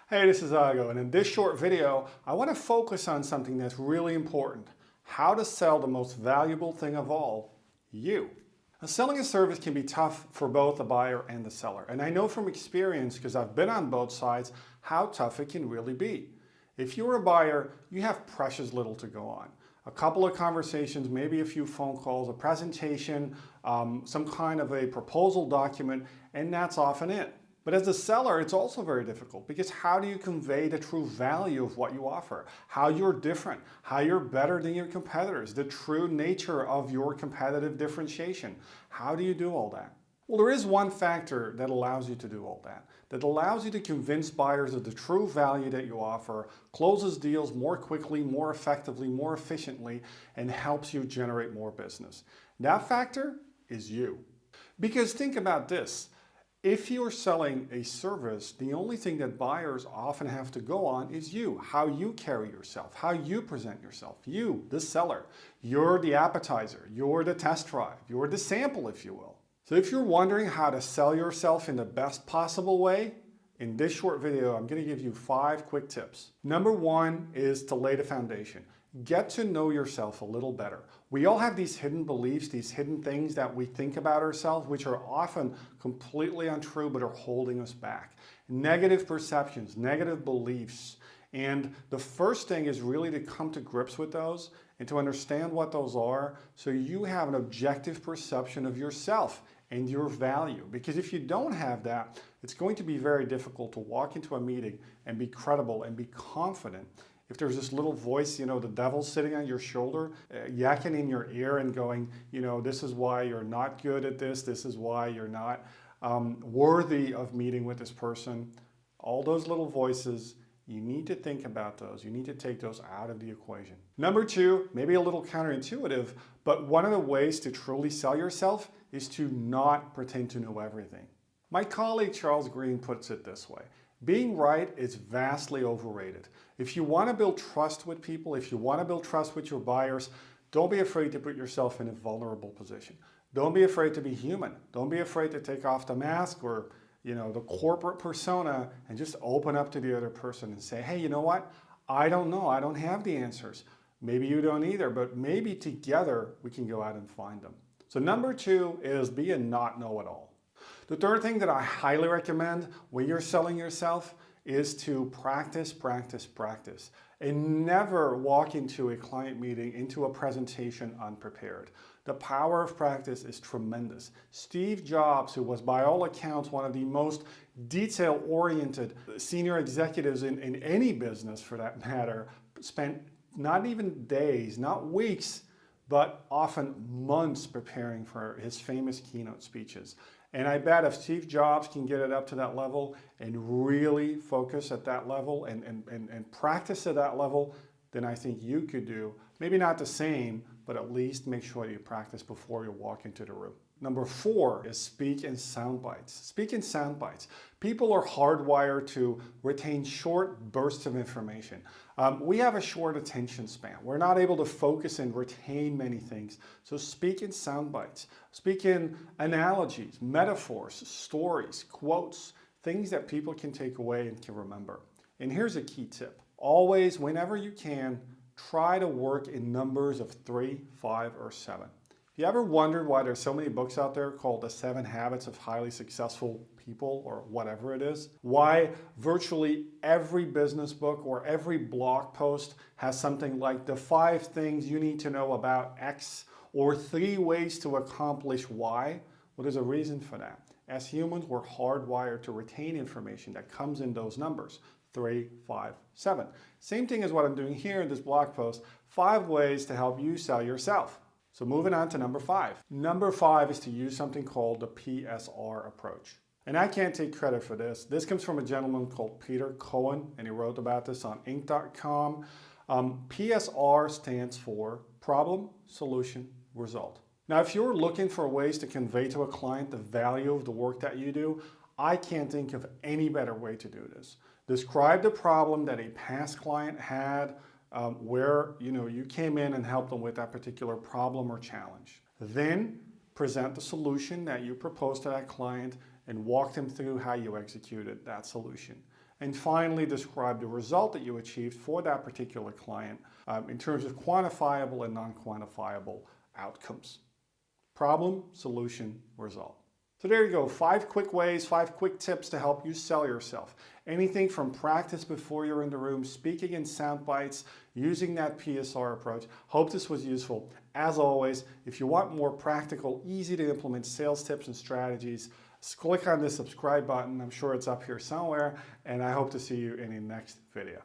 Hey, this is Ago, and in this short video, I want to focus on something that's really important: how to sell the most valuable thing of all, you. Now, selling a service can be tough for both the buyer and the seller, and I know from experience, because I've been on both sides, how tough it can really be. If you're a buyer, you have precious little to go on. A couple of conversations, maybe a few phone calls, a presentation, some kind of a proposal document, and that's often it. But as a seller, it's also very difficult, because how do you convey the true value of what you offer? How you're different, how you're better than your competitors, the true nature of your competitive differentiation. How do you do all that? Well, there is one factor that allows you to do all that, that allows you to convince buyers of the true value that you offer, closes deals more quickly, more effectively, more efficiently, and helps you generate more business. That factor is you. Because think about this. If you're selling a service, the only thing that buyers often have to go on is you, how you carry yourself, how you present yourself. You, the seller, you're the appetizer, you're the test drive, you're the sample, if you will. So if you're wondering how to sell yourself in the best possible way, in this short video, I'm going to give you 5 quick tips. Number 1 is to lay the foundation. Get to know yourself a little better. We all have these hidden beliefs, these hidden things that we think about ourselves, which are often completely untrue but are holding us back. Negative perceptions, negative beliefs. And the first thing is really to come to grips with those and to understand what those are, so you have an objective perception of yourself and your value. Because if you don't have that, it's going to be very difficult to walk into a meeting and be credible and be confident if there's this little voice, the devil sitting on your shoulder, yakking in your ear and going, this is why you're not good at this is why you're not worthy of meeting with this person. All those little voices, you need to think about those. You need to take those out of the equation. Number 2, maybe a little counterintuitive, but one of the ways to truly sell yourself is to not pretend to know everything. My colleague Charles Green puts it this way: being right is vastly overrated. If you want to build trust with people, if you want to build trust with your buyers, don't be afraid to put yourself in a vulnerable position. Don't be afraid to be human. Don't be afraid to take off the mask or the corporate persona and just open up to the other person and say, hey, you know what? I don't know. I don't have the answers. Maybe you don't either, but maybe together we can go out and find them. So number 2 is be a not know-it-all. The third thing that I highly recommend when you're selling yourself is to practice, practice, practice. And never walk into a client meeting, into a presentation unprepared. The power of practice is tremendous. Steve Jobs, who was by all accounts one of the most detail-oriented senior executives in any business for that matter, spent not even days, not weeks, but often months preparing for his famous keynote speeches. And I bet if Steve Jobs can get it up to that level and really focus at that level and practice at that level, then I think you could do, maybe not the same, but at least make sure you practice before you walk into the room. Number 4 is speak in sound bites. Speak in sound bites. People are hardwired to retain short bursts of information. We have a short attention span. We're not able to focus and retain many things. So speak in sound bites. Speak in analogies, metaphors, stories, quotes, things that people can take away and can remember. And here's a key tip. Always, whenever you can, try to work in numbers of 3, 5, or 7. If you ever wondered why there's so many books out there called The 7 Habits of Highly Successful People, or whatever it is, why virtually every business book or every blog post has something like the 5 things you need to know about X or 3 ways to accomplish Y, well, there's a reason for that. As humans, we're hardwired to retain information that comes in those numbers. 3, 5, 7. Same thing as what I'm doing here in this blog post, 5 ways to help you sell yourself. So moving on to number 5. Number 5 is to use something called the PSR approach. And I can't take credit for this. This comes from a gentleman called Peter Cohen, and he wrote about this on Inc.com. PSR stands for Problem, Solution, Result. Now, if you're looking for ways to convey to a client the value of the work that you do, I can't think of any better way to do this. Describe the problem that a past client had, where you came in and helped them with that particular problem or challenge. Then present the solution that you propose to that client and walk them through how you executed that solution. And finally, describe the result that you achieved for that particular client in terms of quantifiable and non-quantifiable outcomes. Problem, solution, result. So there you go, 5 quick ways, 5 quick tips to help you sell yourself. Anything from practice before you're in the room, speaking in sound bites, using that PSR approach. Hope this was useful. As always, if you want more practical, easy to implement sales tips and strategies, click on the subscribe button. I'm sure it's up here somewhere, and I hope to see you in the next video.